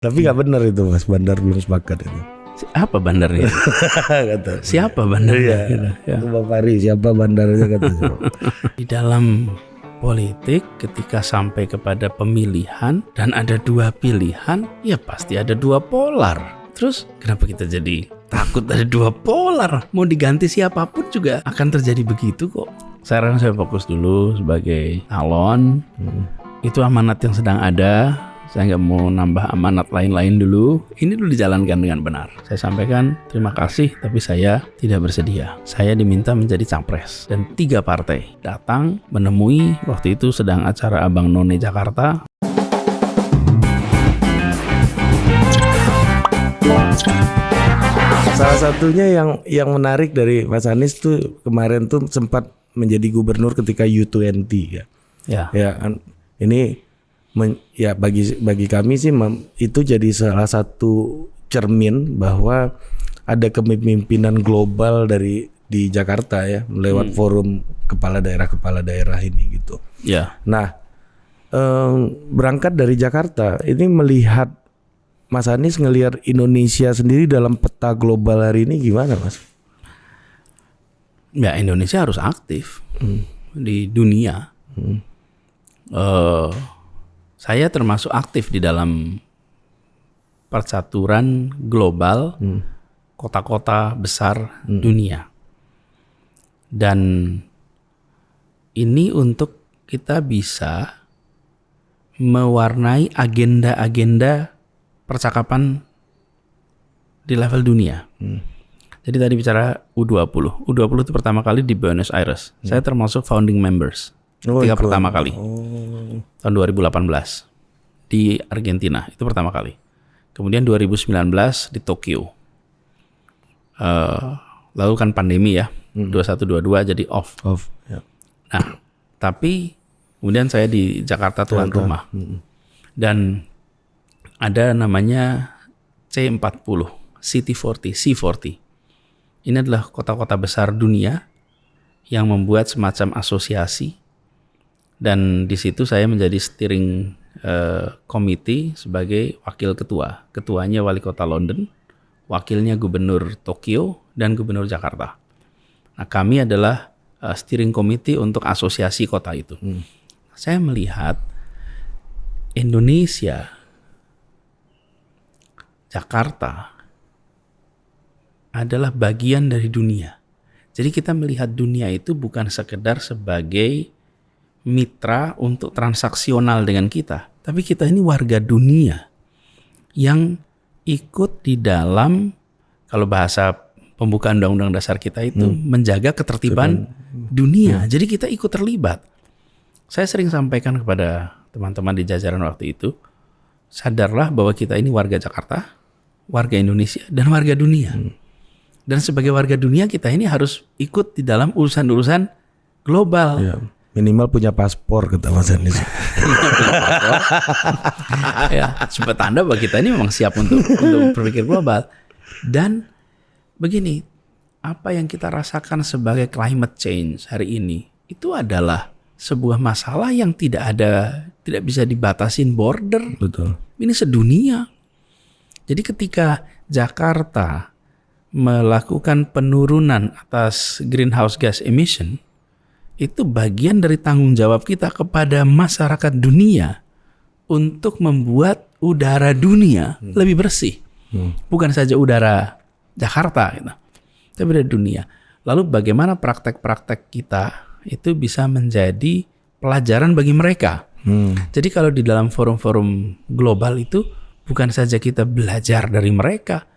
Tapi nggak benar itu Mas, bandar belum sepakat itu. Apa bandarnya? Kata. Siapa bandarnya? Iya. Ya. Itu Bang Fahri, siapa bandarnya kata. Di dalam politik ketika sampai kepada pemilihan dan ada dua pilihan, ya pasti ada dua polar. Terus kenapa kita jadi takut ada dua polar? Mau diganti siapapun juga akan terjadi begitu kok. Sekarang saya fokus dulu sebagai calon. Itu amanat yang sedang ada. Saya nggak mau nambah amanat lain-lain dulu. Ini dulu dijalankan dengan benar. Saya sampaikan terima kasih, tapi saya tidak bersedia. Saya diminta menjadi capres. Dan 3 partai datang menemui, waktu itu sedang acara Abang None Jakarta. Salah satunya yang menarik dari Mas Anies tuh kemarin tuh sempat menjadi gubernur ketika U20 ya. Ya kan ini ya bagi kami sih itu jadi salah satu cermin bahwa ada kepemimpinan global di Jakarta ya lewat forum kepala daerah ini gitu. Ya. Nah, berangkat dari Jakarta ini melihat Mas Anies ngelihat Indonesia sendiri dalam peta global hari ini gimana, Mas? Ya, Indonesia harus aktif di dunia. Saya termasuk aktif di dalam percaturan global kota-kota besar dunia. Dan ini untuk kita bisa mewarnai agenda-agenda percakapan di level dunia. Jadi tadi bicara U20. U20 itu pertama kali di Buenos Aires. Saya termasuk founding members. Pertama kali. Tahun 2018 di Argentina. Itu pertama kali. Kemudian 2019 di Tokyo. Lalu kan pandemi ya. 21-22 jadi off. Ya. Nah, tapi kemudian saya di Jakarta tuan rumah. Dan ada namanya C40, City40, C40. Ini adalah kota-kota besar dunia yang membuat semacam asosiasi. Dan di situ saya menjadi steering committee sebagai wakil ketua. Ketuanya wali kota London, wakilnya gubernur Tokyo, dan gubernur Jakarta. Nah, kami adalah steering committee untuk asosiasi kota itu. Saya melihat Indonesia, Jakarta adalah bagian dari dunia. Jadi kita melihat dunia itu bukan sekedar sebagai mitra untuk transaksional dengan kita, tapi kita ini warga dunia yang ikut di dalam, kalau bahasa pembukaan Undang-Undang Dasar kita itu menjaga ketertiban dunia. Jadi kita ikut terlibat. Saya sering sampaikan kepada teman-teman di jajaran waktu itu, sadarlah bahwa kita ini warga Jakarta, warga Indonesia, dan warga dunia. Dan sebagai warga dunia kita ini harus ikut di dalam urusan-urusan global. Ya. Minimal punya paspor kata Mas Anies. Ya, sebagai tanda bahwa kita ini memang siap untuk berpikir global. Dan begini, apa yang kita rasakan sebagai climate change hari ini itu adalah sebuah masalah yang tidak bisa dibatasin border. Betul. Ini sedunia. Jadi ketika Jakarta melakukan penurunan atas greenhouse gas emission, itu bagian dari tanggung jawab kita kepada masyarakat dunia untuk membuat udara dunia lebih bersih. Bukan saja udara Jakarta, gitu, tapi dari dunia. Lalu bagaimana praktek-praktek kita itu bisa menjadi pelajaran bagi mereka. Jadi kalau di dalam forum-forum global itu bukan saja kita belajar dari mereka,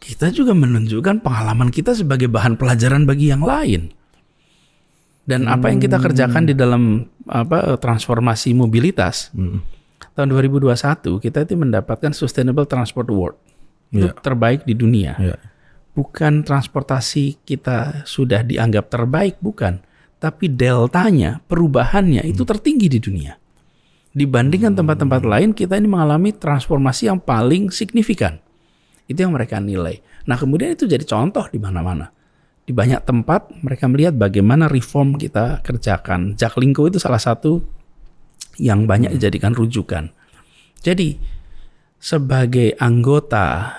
kita juga menunjukkan pengalaman kita sebagai bahan pelajaran bagi yang lain. Dan apa yang kita kerjakan di dalam transformasi mobilitas, tahun 2021 kita itu mendapatkan Sustainable Transport Award. Itu terbaik di dunia. Bukan transportasi kita sudah dianggap terbaik, bukan. Tapi deltanya, perubahannya itu tertinggi di dunia. Dibandingkan tempat-tempat lain, kita ini mengalami transformasi yang paling signifikan. Itu yang mereka nilai. Nah, kemudian itu jadi contoh di mana-mana. Di banyak tempat mereka melihat bagaimana reform kita kerjakan. Jaklingko itu salah satu yang banyak dijadikan rujukan. Jadi sebagai anggota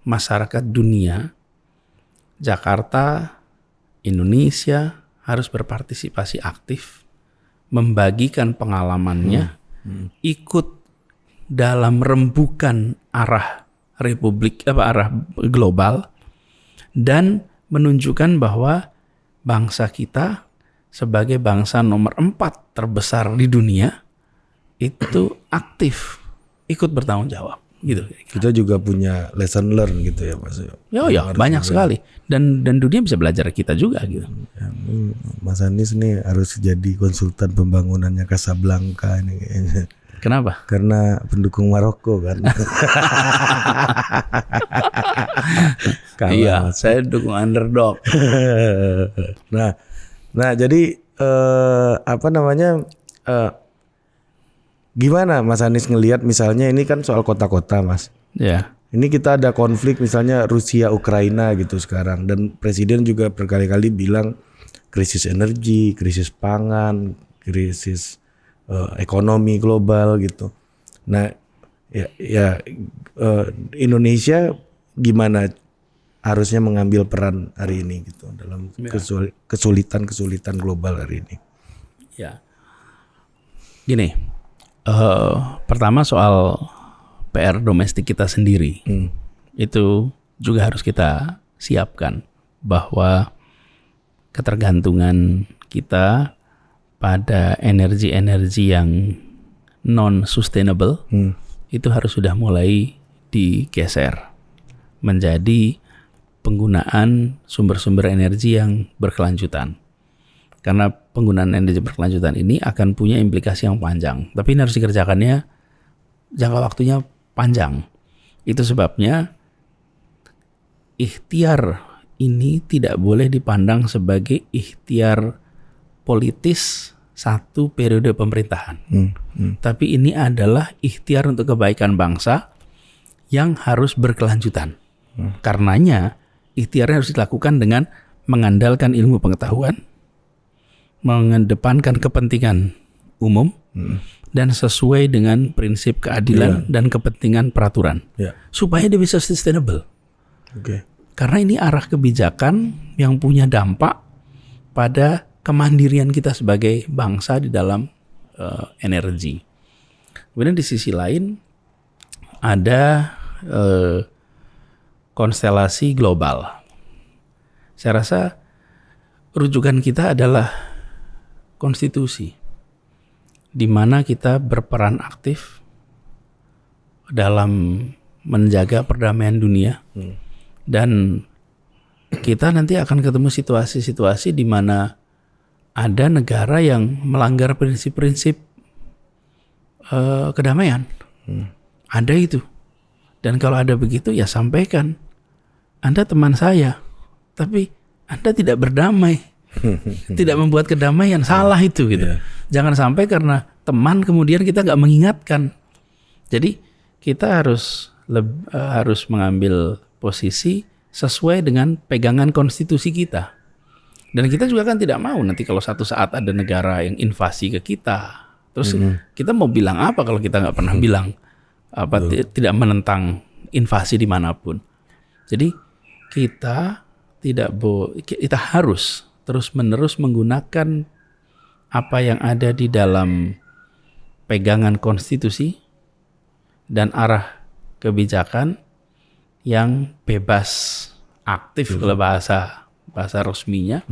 masyarakat dunia, Jakarta, Indonesia harus berpartisipasi aktif, membagikan pengalamannya, ikut dalam rembukan arah arah global, dan menunjukkan bahwa bangsa kita sebagai bangsa nomor 4 terbesar di dunia itu aktif, ikut bertanggung jawab. Gitu. Kita juga punya lesson learn gitu ya Mas. Ya banyak sekali, dan dunia bisa belajar kita juga gitu. Ya, Mas Anies nih harus jadi konsultan pembangunannya Casablanca ini kayaknya. Kenapa? Karena pendukung Maroko kan. Iya, saya dukung underdog. Nah jadi gimana Mas Anies ngelihat misalnya ini kan soal kota-kota Mas. Ya. Ini kita ada konflik misalnya Rusia Ukraina gitu sekarang, dan Presiden juga berkali-kali bilang krisis energi, krisis pangan, krisis ekonomi global gitu. Nah Indonesia gimana harusnya mengambil peran hari ini gitu dalam kesulitan global hari ini. Ya. Gini, pertama soal PR domestik kita sendiri, itu juga harus kita siapkan bahwa ketergantungan kita pada energi-energi yang non-sustainable itu harus sudah mulai digeser menjadi penggunaan sumber-sumber energi yang berkelanjutan. Karena penggunaan energi berkelanjutan ini akan punya implikasi yang panjang. Tapi ini harus dikerjakannya jangka waktunya panjang. Itu sebabnya ikhtiar ini tidak boleh dipandang sebagai ikhtiar politis satu periode pemerintahan. Tapi ini adalah ikhtiar untuk kebaikan bangsa yang harus berkelanjutan. Karenanya ikhtiarnya harus dilakukan dengan mengandalkan ilmu pengetahuan, mengedepankan kepentingan umum, dan sesuai dengan prinsip keadilan dan kepentingan peraturan, supaya dia bisa sustainable. Karena ini arah kebijakan yang punya dampak pada kemandirian kita sebagai bangsa di dalam energi. Kemudian di sisi lain ada konstelasi global. Saya rasa rujukan kita adalah konstitusi, di mana kita berperan aktif dalam menjaga perdamaian dunia, dan kita nanti akan ketemu situasi-situasi di mana ada negara yang melanggar prinsip-prinsip kedamaian. Ada itu. Dan kalau ada begitu ya sampaikan, Anda teman saya, tapi Anda tidak berdamai, tidak membuat kedamaian, salah itu gitu. Jangan sampai karena teman kemudian kita nggak mengingatkan. Jadi kita harus mengambil posisi sesuai dengan pegangan konstitusi kita. Dan kita juga kan tidak mau nanti kalau satu saat ada negara yang invasi ke kita, terus kita mau bilang apa kalau kita nggak pernah bilang tidak menentang invasi dimanapun. Jadi kita kita harus terus-menerus menggunakan apa yang ada di dalam pegangan konstitusi dan arah kebijakan yang bebas, aktif kalau bahasa resminya.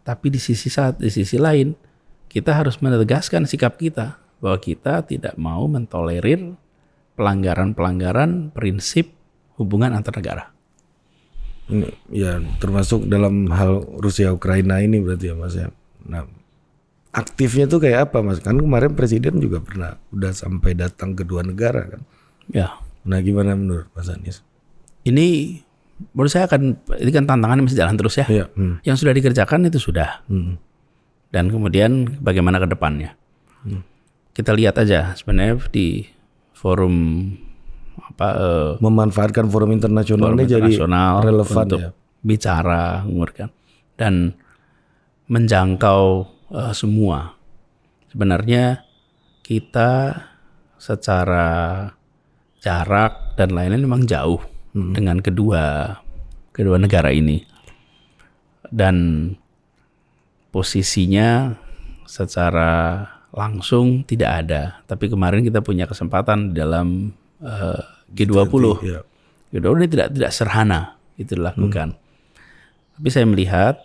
Tapi di sisi lain kita harus menegaskan sikap kita bahwa kita tidak mau mentolerir pelanggaran prinsip hubungan antar negara. Ini ya termasuk dalam hal Rusia Ukraina ini berarti ya Mas ya. Nah, aktifnya tuh kayak apa Mas? Kan kemarin Presiden juga udah sampai datang ke dua negara kan. Ya. Nah, gimana menurut Mas Anies? Ini menurut saya ini kan tantangannya masih jalan terus ya. Yang sudah dikerjakan itu sudah. Dan kemudian bagaimana ke depannya? Kita lihat aja sebenarnya di forum memanfaatkan forum internasional ini jadi relevan untuk ya, bicara dan menjangkau semua. Sebenarnya kita secara jarak dan lain-lain memang jauh dengan kedua negara ini, dan posisinya secara langsung tidak ada. Tapi kemarin kita punya kesempatan di dalam G20. G20 ini tidak sederhana itu dilakukan. Tapi saya melihat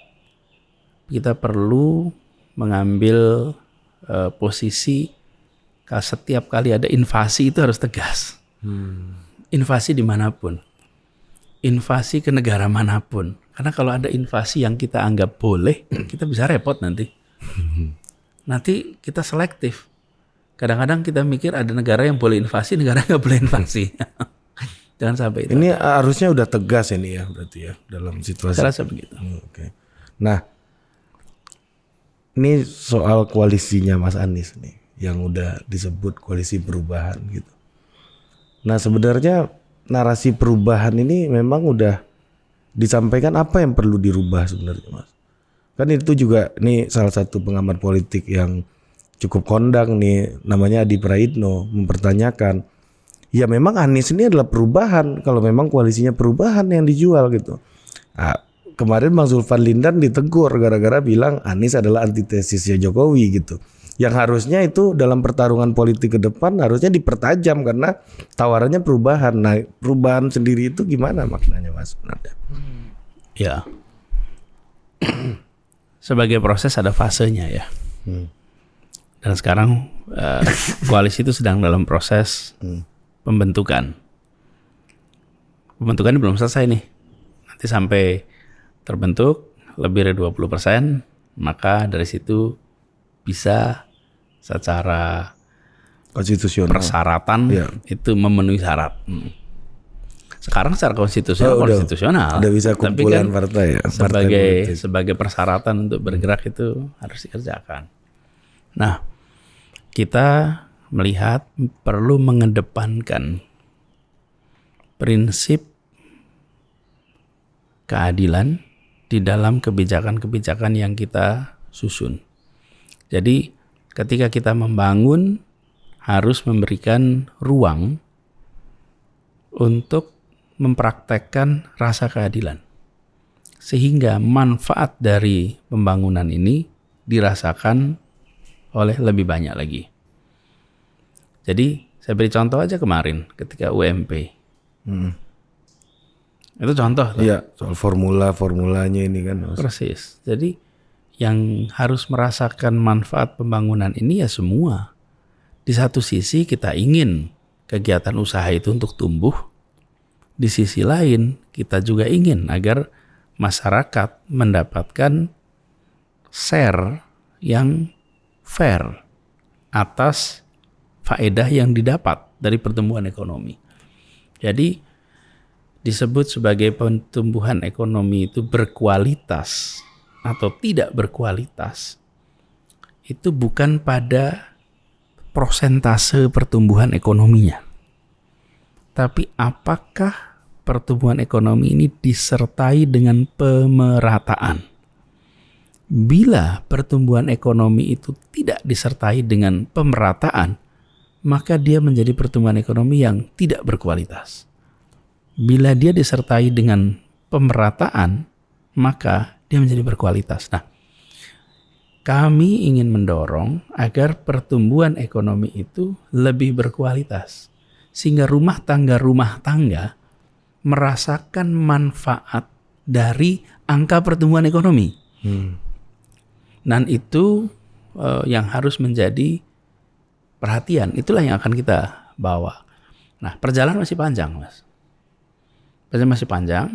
kita perlu mengambil posisi setiap kali ada invasi itu harus tegas. Invasi dimanapun, invasi ke negara manapun. Karena kalau ada invasi yang kita anggap boleh, kita bisa repot nanti. Nanti kita selektif. Kadang-kadang kita mikir ada negara yang boleh invasi, negara nggak boleh invasi. Jangan sampai itu. Ini harusnya udah tegas ini ya, berarti ya dalam situasi. Saya rasa begitu. Oke. Nah, ini soal koalisinya Mas Anies nih, yang udah disebut koalisi perubahan gitu. Nah, sebenarnya narasi perubahan ini memang udah disampaikan apa yang perlu dirubah sebenarnya, Mas? Kan itu juga nih salah satu pengamat politik yang cukup kondang nih, namanya Adi Praitno, mempertanyakan, ya memang Anies ini adalah perubahan kalau memang koalisinya perubahan yang dijual gitu. Nah, kemarin Bang Zulfan Lindan ditegur gara-gara bilang Anies adalah antitesisnya Jokowi gitu. Yang harusnya itu dalam pertarungan politik ke depan harusnya dipertajam karena tawarannya perubahan. Nah, perubahan sendiri itu gimana maknanya, Mas? Ya, sebagai proses ada fasenya ya. Dan sekarang koalisi itu sedang dalam proses pembentukan. Pembentukan ini belum selesai nih. Nanti sampai terbentuk lebih dari 20%, maka dari situ bisa secara konstitusional persyaratan itu memenuhi syarat. Sekarang secara konstitusional udah bisa kumpulan kan partai ya. Sebagai persyaratan untuk bergerak itu harus dikerjakan. Nah, kita melihat perlu mengedepankan prinsip keadilan di dalam kebijakan-kebijakan yang kita susun. Jadi ketika kita membangun harus memberikan ruang untuk mempraktekkan rasa keadilan. Sehingga manfaat dari pembangunan ini dirasakan oleh lebih banyak lagi. Jadi saya beri contoh aja kemarin ketika UMP. Itu contoh. Iya, soal formulanya ini kan. Mas. Persis. Jadi yang harus merasakan manfaat pembangunan ini ya semua. Di satu sisi kita ingin kegiatan usaha itu untuk tumbuh. Di sisi lain kita juga ingin agar masyarakat mendapatkan share yang fair atas faedah yang didapat dari pertumbuhan ekonomi. Jadi disebut sebagai pertumbuhan ekonomi itu berkualitas atau tidak berkualitas, itu bukan pada persentase pertumbuhan ekonominya, tapi apakah pertumbuhan ekonomi ini disertai dengan pemerataan. Bila pertumbuhan ekonomi itu tidak disertai dengan pemerataan, maka dia menjadi pertumbuhan ekonomi yang tidak berkualitas. Bila dia disertai dengan pemerataan, maka dia menjadi berkualitas. Nah, kami ingin mendorong agar pertumbuhan ekonomi itu lebih berkualitas. Sehingga rumah tangga merasakan manfaat dari angka pertumbuhan ekonomi. Dan itu yang harus menjadi perhatian. Itulah yang akan kita bawa. Nah, perjalanan masih panjang, Mas. Perjalanan masih panjang,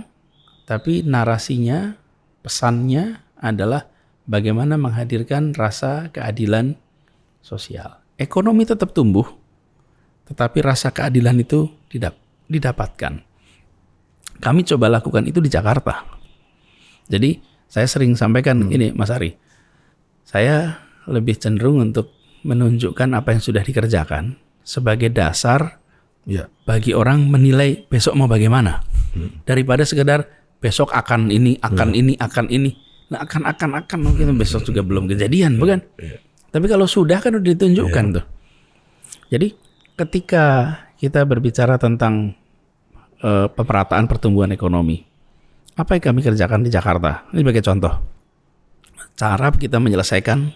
tapi narasinya, pesannya adalah bagaimana menghadirkan rasa keadilan sosial. Ekonomi tetap tumbuh, tetapi rasa keadilan itu didapatkan. Kami coba lakukan itu di Jakarta. Jadi saya sering sampaikan ini, Mas Ari. Saya lebih cenderung untuk menunjukkan apa yang sudah dikerjakan sebagai dasar bagi orang menilai besok mau bagaimana. Daripada sekedar besok akan ini. Nah, akan mungkin besok juga belum kejadian, bukan? Tapi kalau sudah kan udah ditunjukkan tuh. Jadi ketika kita berbicara tentang pemerataan pertumbuhan ekonomi. Apa yang kami kerjakan di Jakarta? Ini sebagai contoh. Cara kita menyelesaikan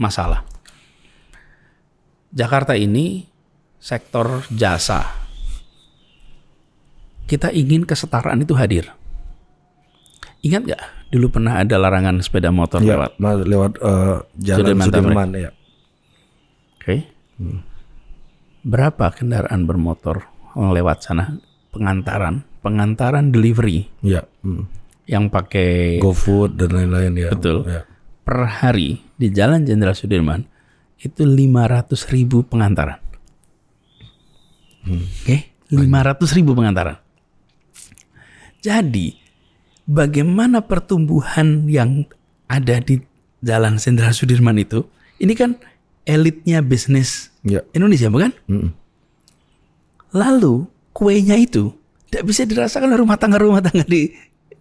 masalah. Jakarta ini sektor jasa. Kita ingin kesetaraan itu hadir. Ingat nggak? Dulu pernah ada larangan sepeda motor lewat Jalan Sudirman ya. Oke. Berapa kendaraan bermotor yang lewat sana? Pengantaran delivery. Ya. Yang pakai GoFood dan lain-lain ya. Betul. Ya. Per hari di Jalan Jenderal Sudirman itu 500.000 pengantaran. Oke, 500.000 pengantaran. Jadi, bagaimana pertumbuhan yang ada di Jalan Jenderal Sudirman itu? Ini kan elitnya bisnis Indonesia, bukan? Lalu kuenya itu tidak bisa dirasakan oleh rumah tangga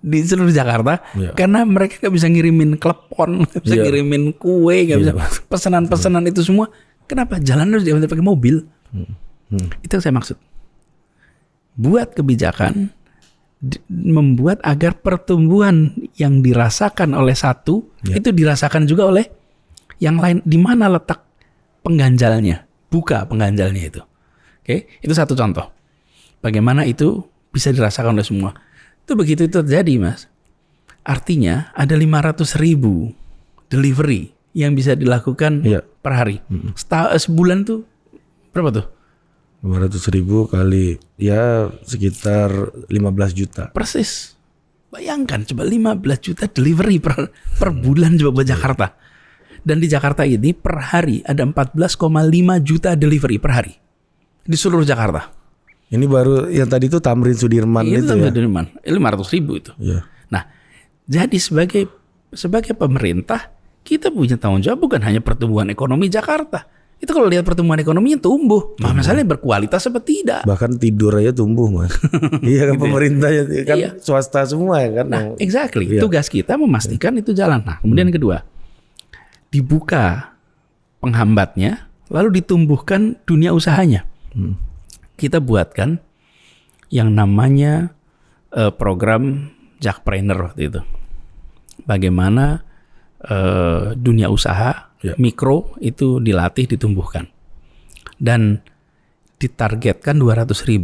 di seluruh Jakarta karena mereka nggak bisa ngirimin klepon, nggak bisa ngirimin kue, nggak bisa pesanan-pesanan itu semua. Kenapa? Jalan harus diambil pakai mobil. Itu yang saya maksud. Buat kebijakan, membuat agar pertumbuhan yang dirasakan oleh satu itu dirasakan juga oleh yang lain. Di mana letak pengganjalnya? Buka pengganjalnya itu. Oke, itu satu contoh. Bagaimana itu bisa dirasakan oleh semua. Itu begitu itu terjadi, Mas. Artinya ada 500.000 delivery yang bisa dilakukan per hari. Sebulan tuh berapa tuh? 500.000 kali ya sekitar 15 juta. Persis. Bayangkan coba 15 juta delivery per bulan coba buat Jakarta. Dan di Jakarta ini per hari ada 14,5 juta delivery per hari. Di seluruh Jakarta. Ini baru yang tadi itu Tamrin Sudirman itu ya. Sudirman. 500.000 itu. Nah, jadi sebagai pemerintah kita punya tanggung jawab bukan hanya pertumbuhan ekonomi Jakarta. Itu kalau lihat pertumbuhan ekonominya tumbuh. Masalahnya berkualitas apa tidak? Bahkan tidur aja tumbuh, Mas. Iya kan gitu pemerintahnya kan swasta semua kan. Nah, exactly. Tugas kita memastikan itu jalan. Nah, kemudian yang kedua, dibuka penghambatnya, lalu ditumbuhkan dunia usahanya. Kita buatkan yang namanya program Jakpreneur waktu itu. Bagaimana dunia usaha mikro itu dilatih, ditumbuhkan. Dan ditargetkan 200.000,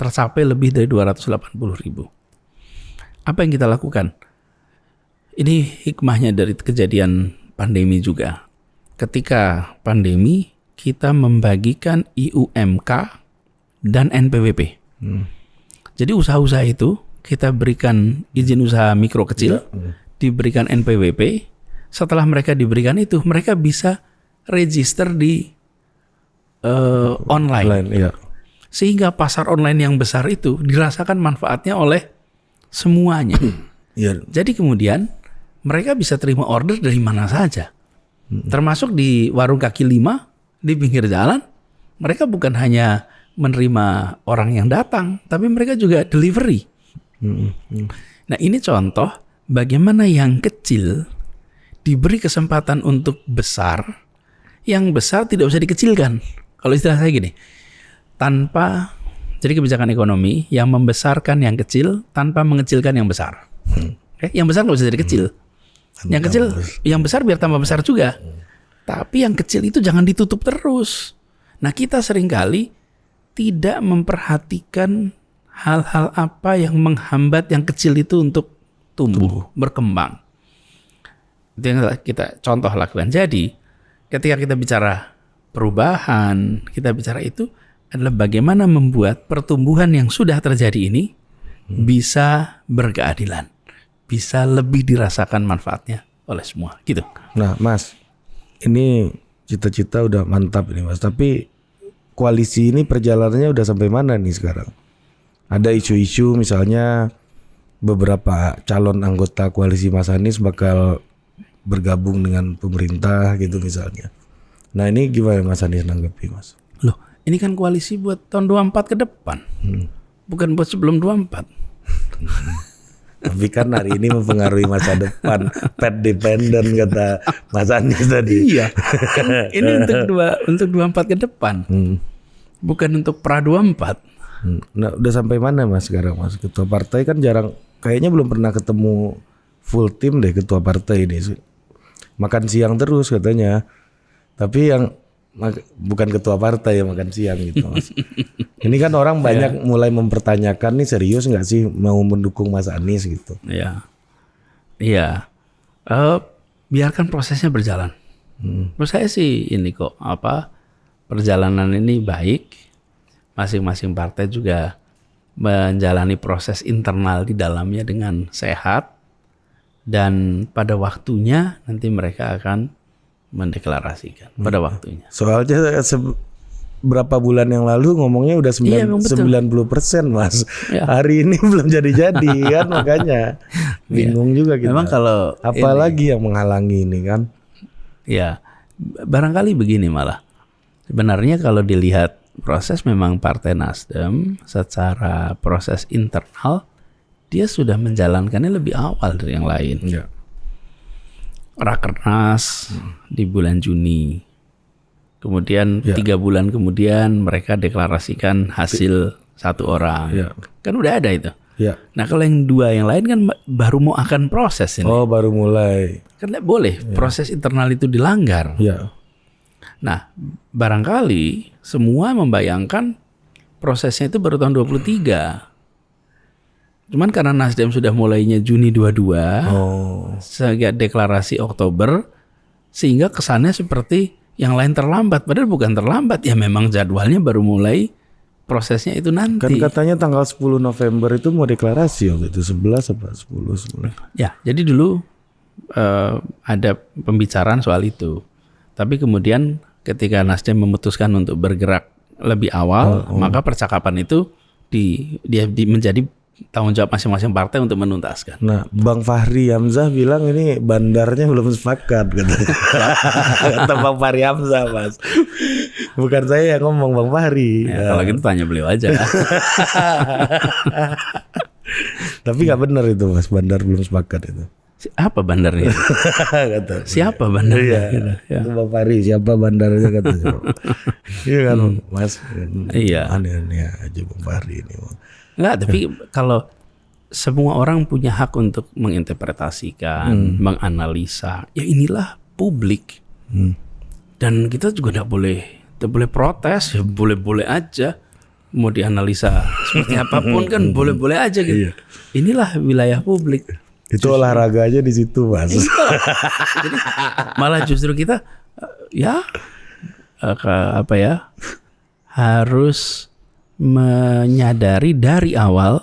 tercapai lebih dari 280.000. Apa yang kita lakukan? Ini hikmahnya dari kejadian pandemi juga. Ketika pandemi, kita membagikan IUMK dan NPWP. Jadi usaha-usaha itu kita berikan izin usaha mikro kecil, diberikan NPWP. Setelah mereka diberikan itu, mereka bisa register di online. Sehingga pasar online yang besar itu dirasakan manfaatnya oleh semuanya. Jadi kemudian mereka bisa terima order dari mana saja. Termasuk di warung kaki lima, di pinggir jalan. Mereka bukan hanya menerima orang yang datang, tapi mereka juga delivery. Nah, ini contoh bagaimana yang kecil diberi kesempatan untuk besar, yang besar tidak usah dikecilkan. Kalau istilah saya gini, jadi kebijakan ekonomi yang membesarkan yang kecil tanpa mengecilkan yang besar. Yang besar nggak usah jadi kecil. Yang kecil, yang besar biar tambah besar juga. Tapi yang kecil itu jangan ditutup terus. Nah, kita seringkali tidak memperhatikan hal-hal apa yang menghambat yang kecil itu untuk tumbuh, berkembang. Itu yang kita contoh lakukan. Jadi, ketika kita bicara perubahan, kita bicara itu adalah bagaimana membuat pertumbuhan yang sudah terjadi ini bisa berkeadilan, bisa lebih dirasakan manfaatnya oleh semua. Gitu. Nah, Mas, ini cita-cita udah mantap ini, Mas. Tapi koalisi ini perjalanannya udah sampai mana nih sekarang? Ada isu-isu misalnya beberapa calon anggota koalisi Mas Anies bakal bergabung dengan pemerintah gitu misalnya. Nah, ini gimana Mas Anies nanggepi, Mas? Loh, ini kan koalisi buat tahun 24 ke depan. Bukan buat sebelum 24. Tapi kan hari ini mempengaruhi masa depan. Pet dependent kata Mas Anies tadi. Iya. Kan ini untuk 24 ke depan. bukan untuk pra 24. Nah, udah sampai mana Mas sekarang Mas? Ketua partai kan jarang, kayaknya belum pernah ketemu full tim deh ketua partai ini. Makan siang terus katanya. Tapi yang bukan ketua partai yang makan siang gitu Mas. Ini kan orang banyak mulai mempertanyakan nih, serius nggak sih mau mendukung Mas Anies gitu. Iya. Biarkan prosesnya berjalan. Menurut saya sih ini kok perjalanan ini baik. Masing-masing partai juga menjalani proses internal di dalamnya dengan sehat, dan pada waktunya nanti mereka akan mendeklarasikan pada waktunya. Soalnya berapa bulan yang lalu ngomongnya udah 90% Mas. Hari ini belum jadi-jadi kan, makanya bingung juga kita. Memang kalau apalagi yang menghalangi ini kan? Ya, barangkali begini malah. Sebenarnya kalau dilihat proses, memang Partai Nasdem secara proses internal dia sudah menjalankannya lebih awal dari yang lain. Rakernas di bulan Juni, kemudian 3 bulan kemudian mereka deklarasikan hasil 1 orang. Kan udah ada itu. Nah kalau yang 2 yang lain kan baru mau akan proses ini. Oh, baru mulai. Kan tidak boleh proses internal itu dilanggar. Nah, barangkali semua membayangkan prosesnya itu baru tahun 23. Cuman karena Nasdem sudah mulainya Juni 22, sehingga deklarasi Oktober, sehingga kesannya seperti yang lain terlambat. Padahal bukan terlambat, ya memang jadwalnya baru mulai prosesnya itu nanti. Kan katanya tanggal 10 November itu mau deklarasi waktu itu, 11 apa 10. Ya, jadi dulu ada pembicaraan soal itu. Tapi kemudian ketika Nasdem memutuskan untuk bergerak lebih awal, maka percakapan itu menjadi tanggung jawab masing-masing partai untuk menuntaskan. Nah, Bang Fahri Hamzah bilang ini bandarnya belum sepakat katanya. Kata Bang Fahri Hamzah, Mas. Bukan saya yang ngomong, Bang Fahri. Kalau gitu tanya beliau aja. Tapi nggak benar itu Mas, bandar belum sepakat itu. Apa bandarnya? Kata. Siapa bandarnya? Itu Bang Fahri, siapa bandarnya katanya. Iya kan Mas. Iya. Aneh-aneh aja Bang Fahri ini. Enggak, tapi kalau semua orang punya hak untuk menginterpretasikan, menganalisa, ya inilah publik. Dan kita juga tidak boleh protes, ya boleh-boleh aja. Mau dianalisa seperti apapun kan boleh-boleh aja gitu. Inilah wilayah publik. Itu olahraga aja di situ, Mas. Jadi malah justru kita harus menyadari dari awal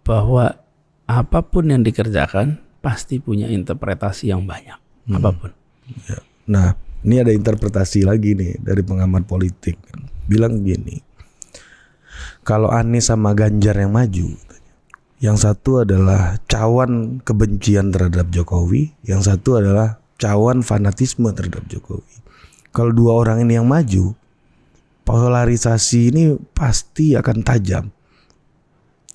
bahwa apapun yang dikerjakan pasti punya interpretasi yang banyak, apapun. Nah, ini ada interpretasi lagi nih dari pengamat politik. Bilang gini, kalau Anies sama Ganjar yang maju, yang satu adalah cawan kebencian terhadap Jokowi, yang satu adalah cawan fanatisme terhadap Jokowi. Kalau 2 orang ini yang maju, polarisasi ini pasti akan tajam.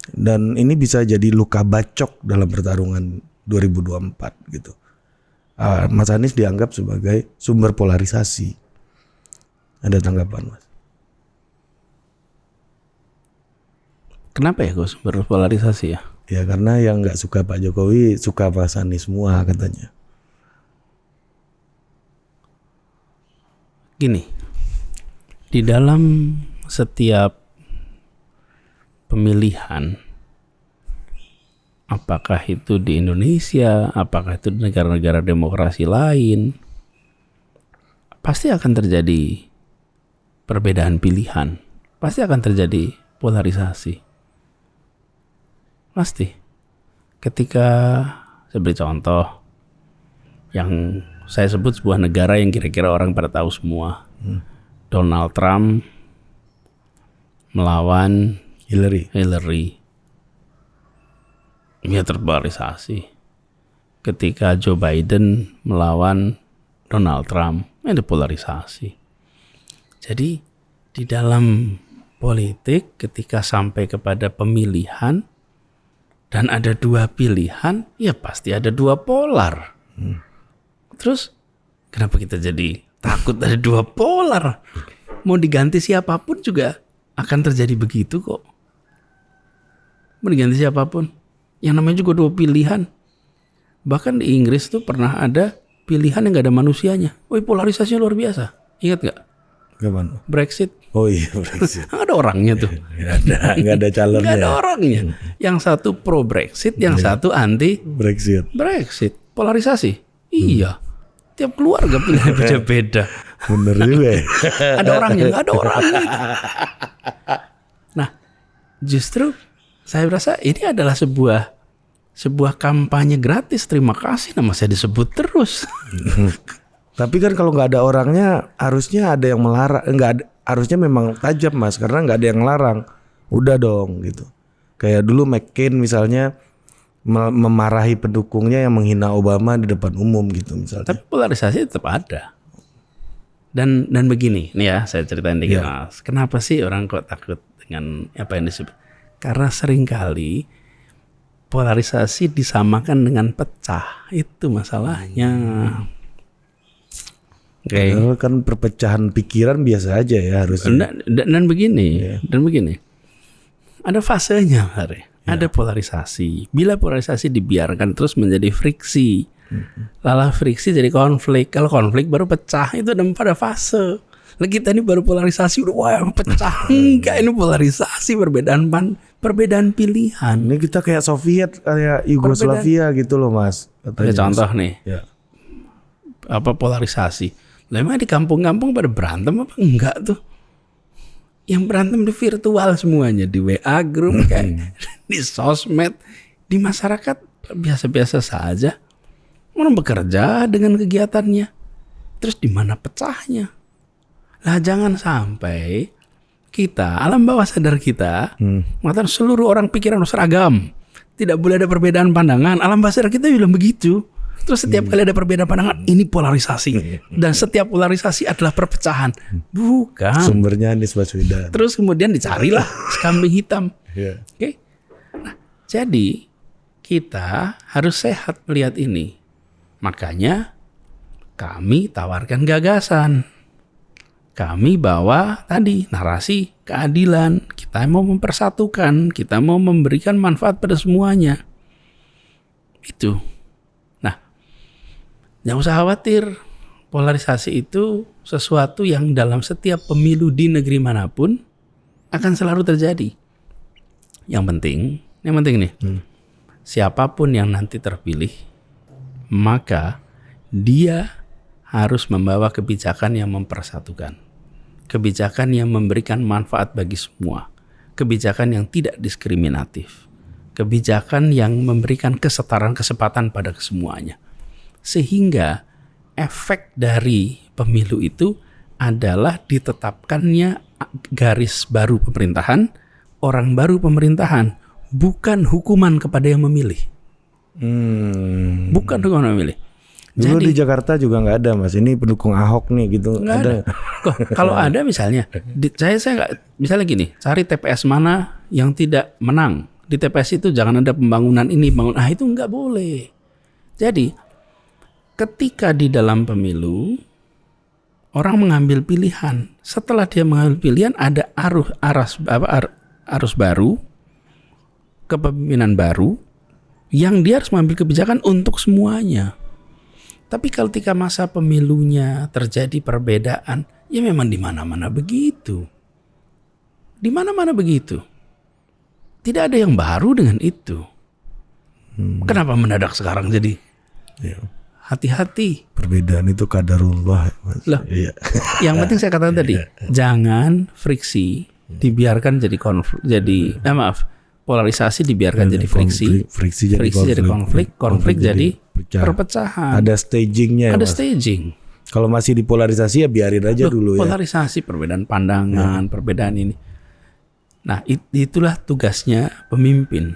Dan ini bisa jadi luka bacok dalam pertarungan 2024 gitu. Mas Anies dianggap sebagai sumber polarisasi. Ada tanggapan, Mas? Kenapa ya Gus berpolarisasi ya? Ya karena yang nggak suka Pak Jokowi suka Pak Anies semua katanya. Gini, di dalam setiap pemilihan, apakah itu di Indonesia, apakah itu di negara-negara demokrasi lain, pasti akan terjadi perbedaan pilihan, pasti akan terjadi polarisasi. Pasti. Ketika saya beri contoh yang saya sebut sebuah negara yang kira-kira orang pada tahu semua. Donald Trump melawan Hillary. Dia terpolarisasi. Ketika Joe Biden melawan Donald Trump, ada polarisasi. Jadi di dalam politik ketika sampai kepada pemilihan dan ada 2 pilihan, ya pasti ada 2 polar. Terus kenapa kita jadi takut ada 2 polar? Mau diganti siapapun juga akan terjadi begitu kok. Mau diganti siapapun. Yang namanya juga 2 pilihan. Bahkan di Inggris tuh pernah ada pilihan yang gak ada manusianya. Woi, polarisasinya luar biasa. Ingat gak? Gimana? Brexit. Oh iya, Brexit. Nggak ada orangnya tuh. Nggak ada calonnya. Nggak ada orangnya. Yang satu pro Brexit, yang satu anti Brexit. Polarisasi. Iya. Tiap keluarga pilihan beda-beda. Bener juga ya. Ada orangnya, nggak ada orangnya. Nah, justru saya rasa ini adalah sebuah kampanye gratis. Terima kasih, nama saya disebut terus. Tapi kan kalau nggak ada orangnya, harusnya ada yang melarang. Harusnya memang tajam Mas, karena nggak ada yang melarang. Udah dong gitu. Kayak dulu McCain misalnya memarahi pendukungnya yang menghina Obama di depan umum gitu misalnya. Tapi polarisasi tetap ada. Dan begini, nih ya saya ceritain dikit Mas. Kenapa sih orang kok takut dengan apa yang disebut? Karena seringkali polarisasi disamakan dengan pecah. Itu masalahnya. Oke. Kan perpecahan pikiran biasa aja ya harusnya. Dan begini, ada fasenya, Hari. Ada polarisasi. Bila polarisasi dibiarkan terus menjadi friksi, lalu friksi jadi konflik. Kalau konflik baru pecah, itu ada fase. Lah kita ini baru polarisasi, udah wah pecah. Enggak, ini polarisasi, perbedaan pilihan. Ini kita kayak Soviet, kayak Yugoslavia gitu loh Mas. Ada contoh nih. Ya. Apa polarisasi? Lah emang di kampung-kampung pada berantem apa enggak tuh? Yang berantem di virtual semuanya, di WA group kayak di sosmed, di masyarakat biasa-biasa saja. Orang bekerja dengan kegiatannya. Terus di mana pecahnya? Lah jangan sampai kita, alam bawah sadar kita, mengatakan seluruh orang pikiran seragam. Tidak boleh ada perbedaan pandangan. Alam bawah sadar kita bilang begitu. Terus setiap kali ada perbedaan pandangan, ini polarisasi. Dan setiap polarisasi adalah perpecahan. Bukan. Sumbernya Anies Baswedan. Terus kemudian dicarilah kambing hitam. Yeah. Oke. Nah, jadi kita harus sehat melihat ini. Makanya kami tawarkan gagasan. Kami bawa tadi narasi keadilan. Kita mau mempersatukan. Kita mau memberikan manfaat pada semuanya. Itu. Jangan usah khawatir, polarisasi itu sesuatu yang dalam setiap pemilu di negeri manapun akan selalu terjadi. Yang penting nih, siapapun yang nanti terpilih, maka dia harus membawa kebijakan yang mempersatukan. Kebijakan yang memberikan manfaat bagi semua. Kebijakan yang tidak diskriminatif. Kebijakan yang memberikan kesetaraan kesempatan pada kesemuanya. Sehingga efek dari pemilu itu adalah ditetapkannya garis baru pemerintahan, orang baru pemerintahan, bukan hukuman kepada yang memilih. Bukan hukuman yang memilih. Dulu di Jakarta juga nggak ada Mas, ini pendukung Ahok nih gitu. Nggak ada. Kalau ada misalnya, saya nggak, misalnya gini, cari TPS mana yang tidak menang. Di TPS itu jangan ada pembangunan ini, itu nggak boleh. Jadi ketika di dalam pemilu orang mengambil pilihan, setelah dia mengambil pilihan ada arus baru, kepemimpinan baru yang dia harus mengambil kebijakan untuk semuanya. Tapi ketika masa pemilunya terjadi perbedaan, ya memang di mana-mana begitu. Di mana-mana begitu. Tidak ada yang baru dengan itu. Kenapa mendadak sekarang jadi? Ya. Hati-hati. Perbedaan itu qadarullah. Loh, iya. Yang penting saya katakan tadi, jangan friksi dibiarkan jadi konflik, polarisasi dibiarkan jadi friksi, friksi jadi konflik jadi perpecahan. Ada stagingnya. Ada staging. Kalau masih dipolarisasi ya biarin aja dulu ya. Polarisasi, perbedaan pandangan, perbedaan ini. Nah, itulah tugasnya pemimpin.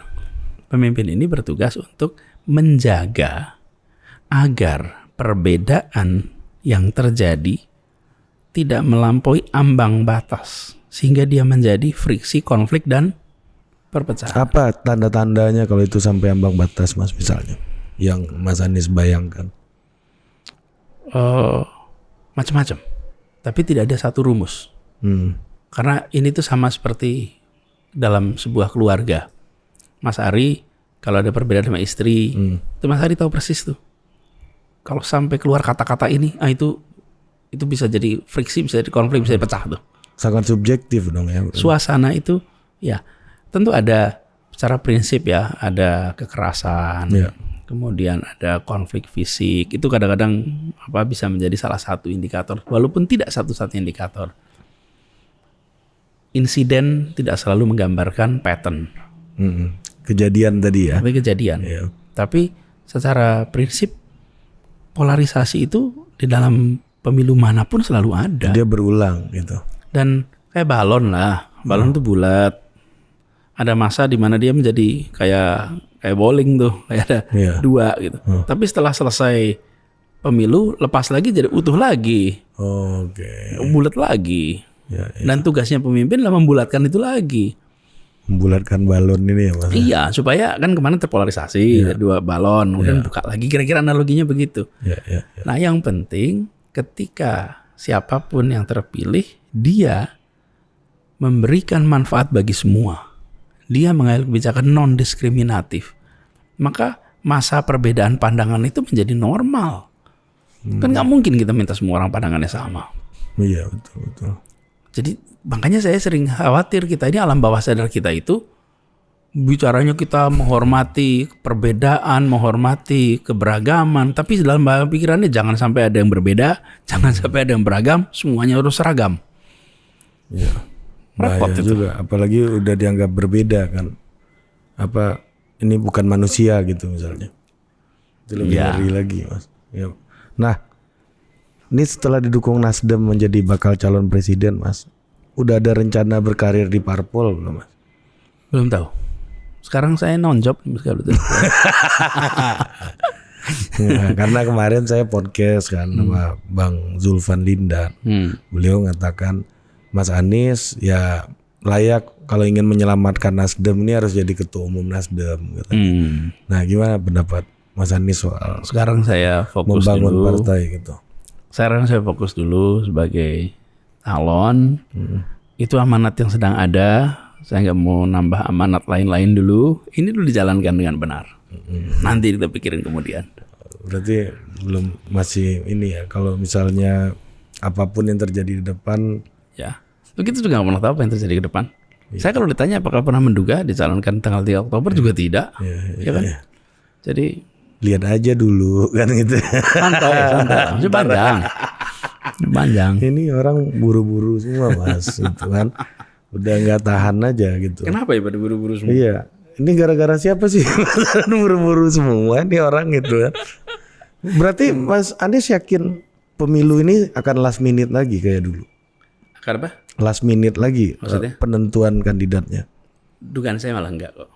Pemimpin ini bertugas untuk menjaga agar perbedaan yang terjadi tidak melampaui ambang batas sehingga dia menjadi friksi, konflik dan perpecahan. Apa tanda-tandanya kalau itu sampai ambang batas Mas misalnya yang Mas Anies bayangkan? Macam-macam. Tapi tidak ada satu rumus. Karena ini tuh sama seperti dalam sebuah keluarga. Mas Ari kalau ada perbedaan sama istri, itu Mas Ari tahu persis tuh. Kalau sampai keluar kata-kata ini, itu bisa jadi friksi, bisa jadi konflik, bisa pecah tuh. Sangat subjektif dong ya. Suasana itu ya tentu ada secara prinsip ya, ada kekerasan, kemudian ada konflik fisik. Itu kadang-kadang bisa menjadi salah satu indikator, walaupun tidak satu-satunya indikator. Insiden tidak selalu menggambarkan pattern. Kejadian tadi ya. Tapi kejadian. Tapi secara prinsip polarisasi itu di dalam pemilu manapun selalu ada. Dia berulang gitu. Dan kayak balon lah. Balon tuh bulat. Ada masa di mana dia menjadi kayak bowling tuh, kayak ada dua gitu. Tapi setelah selesai pemilu lepas lagi jadi utuh lagi. Bulat lagi. Dan tugasnya pemimpin lah membulatkan itu lagi. Membulatkan balon ini ya Mas? Iya, supaya kan kemarin terpolarisasi dua balon, kemudian buka lagi. Kira-kira analoginya begitu. Nah, yang penting ketika siapapun yang terpilih, dia memberikan manfaat bagi semua. Dia mengambil kebijakan non-diskriminatif. Maka masa perbedaan pandangan itu menjadi normal. Kan nggak mungkin kita minta semua orang pandangannya sama. Iya, betul. Jadi makanya saya sering khawatir kita ini alam bawah sadar kita itu bicaranya kita menghormati perbedaan, menghormati keberagaman, tapi dalam pikirannya jangan sampai ada yang berbeda, jangan sampai ada yang beragam, semuanya harus seragam. Iya. Bahaya juga, apalagi udah dianggap berbeda kan. Ini bukan manusia gitu misalnya. Itu lebih ngeri lagi Mas. Ya. Nah, ini setelah didukung Nasdem menjadi bakal calon presiden Mas, udah ada rencana berkarir di parpol belum Mas? Belum tahu. Sekarang saya non-job. Karena kemarin saya podcast kan sama Bang Zulfan Lindan. Beliau mengatakan Mas Anies ya layak kalau ingin menyelamatkan Nasdem ini harus jadi ketua umum Nasdem. Nah, gimana pendapat Mas Anies soal sekarang saya fokus membangun dulu partai gitu? Sekarang saya fokus dulu sebagai calon. Itu amanat yang sedang ada. Saya nggak mau nambah amanat lain-lain dulu. Ini dulu dijalankan dengan benar. Nanti kita pikirin kemudian. Berarti masih ini ya. Kalau misalnya apapun yang terjadi di depan. Ya. Kita juga nggak pernah tahu apa yang terjadi ke depan. Saya kalau ditanya apakah pernah menduga dicalonkan tanggal 3 Oktober juga tidak. Ya kan? Jadi lihat aja dulu kan gitu. Santai. Masih panjang. Ini orang buru-buru semua Mas, itu kan. Udah nggak tahan aja gitu. Kenapa ya pada buru-buru semua? Iya. Ini gara-gara siapa sih? Buru-buru semua ini orang gitu kan. Berarti Mas Anies yakin pemilu ini akan last minute lagi kayak dulu? Akan apa? Last minute lagi. Maksudnya? Penentuan kandidatnya. Dugaan saya malah enggak kok.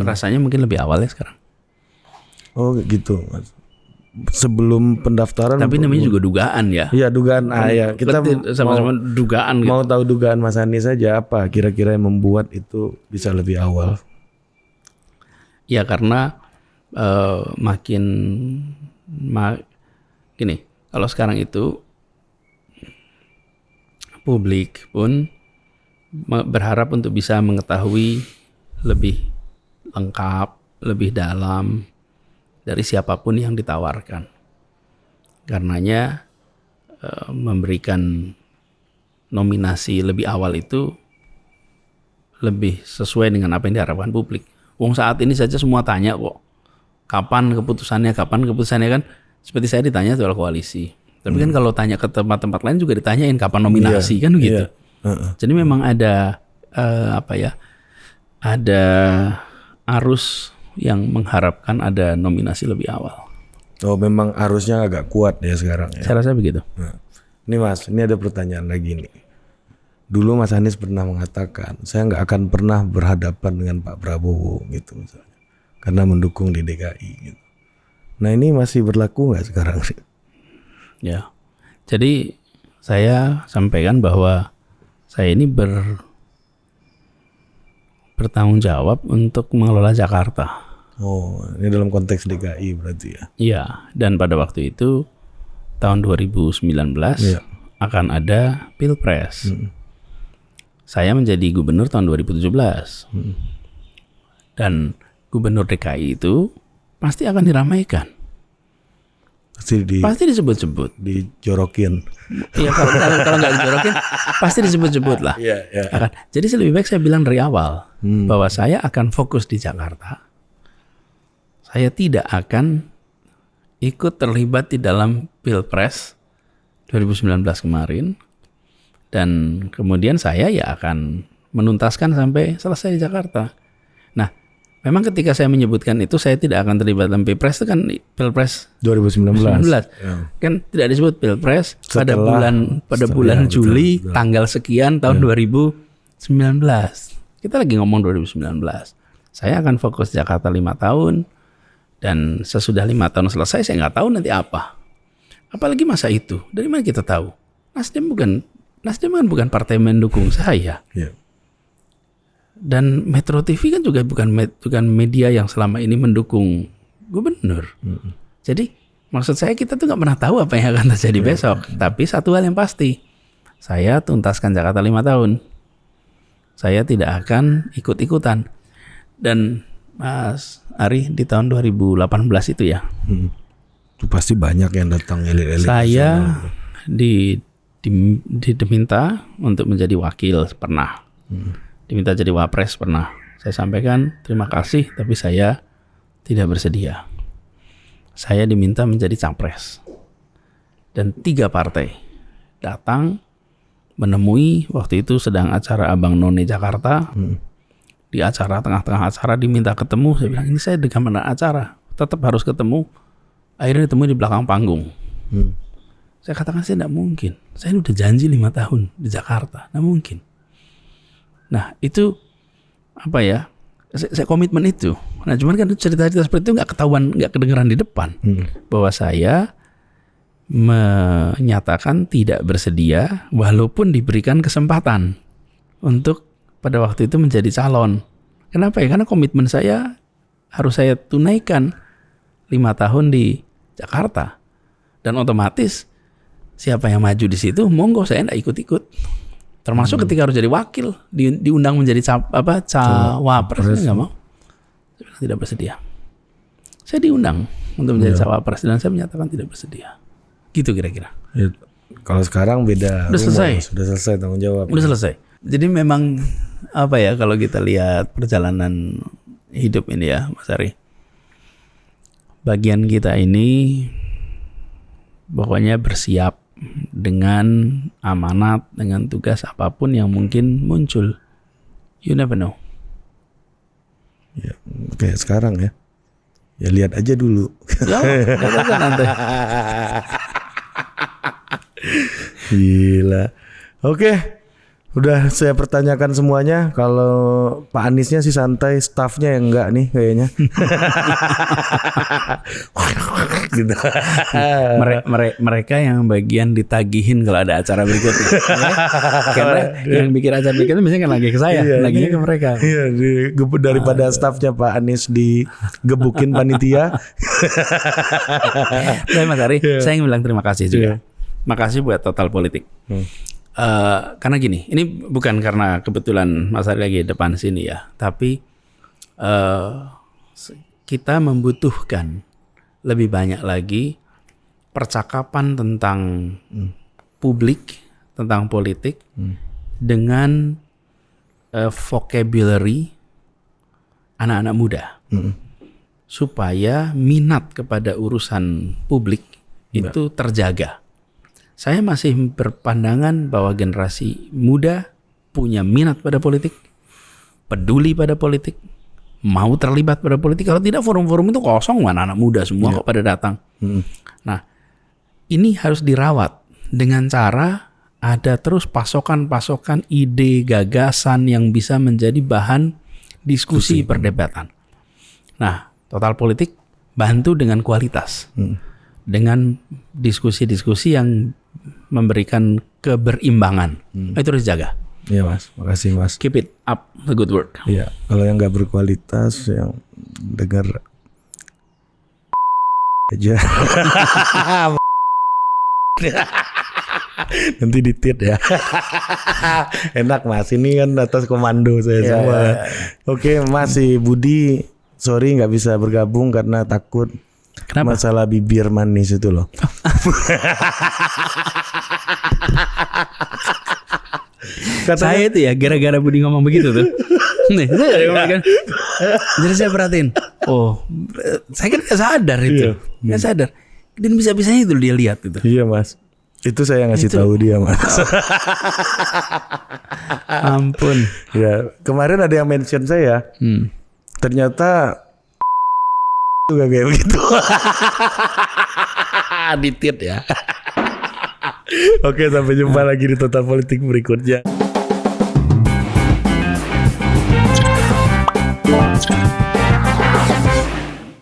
Rasanya mungkin lebih awal ya sekarang. Oh gitu Mas. Sebelum pendaftaran. Tapi namanya juga dugaan ya. Iya dugaan. Ya. Kita sama-sama dugaan. Mau tahu dugaan Mas Anies saja apa kira-kira yang membuat itu bisa lebih awal? Ya karena gini, kalau sekarang itu publik pun berharap untuk bisa mengetahui lebih lengkap, lebih dalam dari siapapun yang ditawarkan. Karenanya memberikan nominasi lebih awal itu lebih sesuai dengan apa yang diharapkan publik. Wong saat ini saja semua tanya kok, kapan keputusannya kan, seperti saya ditanya soal koalisi. Tapi kan kalau tanya ke tempat-tempat lain juga ditanyain kapan nominasi kan gitu. Jadi memang ada ada arus yang mengharapkan ada nominasi lebih awal. Oh memang arusnya agak kuat ya sekarang ya. Saya rasa begitu. Nah, ini Mas, ini ada pertanyaan lagi nih. Dulu Mas Anies pernah mengatakan, saya nggak akan pernah berhadapan dengan Pak Prabowo gitu misalnya, karena mendukung di DKI gitu. Nah ini masih berlaku nggak sekarang? Ya, jadi saya sampaikan bahwa saya ini bertanggung jawab untuk mengelola Jakarta. Oh, ini dalam konteks DKI berarti ya? Iya, dan pada waktu itu tahun 2019 akan ada Pilpres. saya menjadi gubernur tahun 2017. Dan gubernur DKI itu pasti akan diramaikan. Pasti disebut-sebut. Dijorokin. Iya, kalau nggak dijorokin, pasti disebut-sebut lah. Akan. Jadi lebih baik saya bilang dari awal bahwa saya akan fokus di Jakarta. Saya tidak akan ikut terlibat di dalam Pilpres 2019 kemarin. Dan kemudian saya ya akan menuntaskan sampai selesai di Jakarta. Nah, memang ketika saya menyebutkan itu saya tidak akan terlibat dalam Pilpres, itu kan Pilpres 2019. Kan tidak disebut Pilpres pada bulan Juli tanggal sekian tahun 2019. Kita lagi ngomong 2019. Saya akan fokus Jakarta 5 tahun dan sesudah 5 tahun selesai saya nggak tahu nanti apa. Apalagi masa itu. Dari mana kita tahu? Nasdem kan bukan partai mendukung saya. Dan Metro TV kan juga bukan media yang selama ini mendukung gubernur. Jadi maksud saya kita tuh nggak pernah tahu apa yang akan terjadi besok. Tapi satu hal yang pasti, saya tuntaskan Jakarta 5 tahun. Saya tidak akan ikut-ikutan. Dan Mas Ari di tahun 2018 itu ya. Itu pasti banyak yang datang elit-elit. Saya diminta untuk menjadi wakil pernah. Diminta jadi wapres pernah. Saya sampaikan terima kasih tapi saya tidak bersedia. Saya diminta menjadi capres. Dan 3 partai datang menemui, waktu itu sedang acara Abang None Jakarta. Di acara, tengah-tengah acara diminta ketemu. Saya bilang ini saya dengan acara, tetap harus ketemu. Akhirnya ditemui di belakang panggung. Saya katakan saya tidak mungkin. Saya udah janji 5 tahun di Jakarta, tidak mungkin. Nah itu apa ya? Saya komitmen itu. Nah cuman kan cerita-cerita seperti itu nggak ketahuan, nggak kedengeran di depan. Bahwa saya menyatakan tidak bersedia, walaupun diberikan kesempatan untuk pada waktu itu menjadi calon. Kenapa ya? Karena komitmen saya harus saya tunaikan 5 tahun di Jakarta. Dan otomatis siapa yang maju di situ, monggo saya enggak ikut-ikut. Termasuk ketika harus jadi wakil, diundang menjadi cawapres, saya enggak mau. Saya bilang tidak bersedia. Saya diundang untuk menjadi cawapres dan saya menyatakan tidak bersedia. Gitu kira-kira. Ya, kalau sekarang beda. Sudah selesai tanggung jawab. Sudah selesai. Jadi memang apa ya kalau kita lihat perjalanan hidup ini ya, Mas Ari. Bagian kita ini pokoknya bersiap dengan amanat, dengan tugas apapun yang mungkin muncul. You never know. Ya, kayak sekarang ya. Ya lihat aja dulu. Ya, lihat aja nanti. Gila. Oke. Udah saya pertanyakan semuanya. Kalau Pak Aniesnya sih santai, staffnya yang enggak nih kayaknya. Gitu. Mereka yang bagian ditagihin kalau ada acara berikutnya. Karena yang bikin acara berikutnya biasanya kan lagi ke saya, laginya ke mereka. Iya, daripada staffnya Pak Anies digebukin panitia. Baik Mas Ari, saya ingin bilang terima kasih juga. Makasih buat Total Politik. Karena gini, ini bukan karena kebetulan Mas Ari lagi depan sini ya, tapi kita membutuhkan lebih banyak lagi percakapan tentang publik, tentang politik dengan vocabulary anak-anak muda, supaya minat kepada urusan publik itu terjaga. Saya masih berpandangan bahwa generasi muda punya minat pada politik, peduli pada politik, mau terlibat pada politik. Kalau tidak forum-forum itu kosong, mana anak muda semua kok pada datang. Nah, ini harus dirawat dengan cara ada terus pasokan-pasokan ide, gagasan yang bisa menjadi bahan diskusi perdebatan. Nah, Total Politik bantu dengan kualitas. Dengan diskusi-diskusi yang memberikan keberimbangan. Itu harus dijaga. Iya Mas, makasih Mas. Keep it up, the good work. Iya, kalau yang nggak berkualitas, yang dengar aja. Nanti ditit ya. Enak Mas, ini kan atas komando saya semua. Oke Mas, si Budi sorry nggak bisa bergabung karena takut. Kenapa? Masalah bibir manis itu loh. Saya itu ya gara-gara Budi ngomong begitu tuh. Nih, jadi saya perhatiin. Oh, saya kan gak sadar itu. Gak sadar. Dan bisa-bisanya itu dia lihat itu. Iya Mas. Itu saya ngasih tahu dia Mas. Ampun. Ya, kemarin ada yang mention saya. Ternyata juga kayak begitu. Ditit ya. Oke, sampai jumpa lagi di Total Politik berikutnya.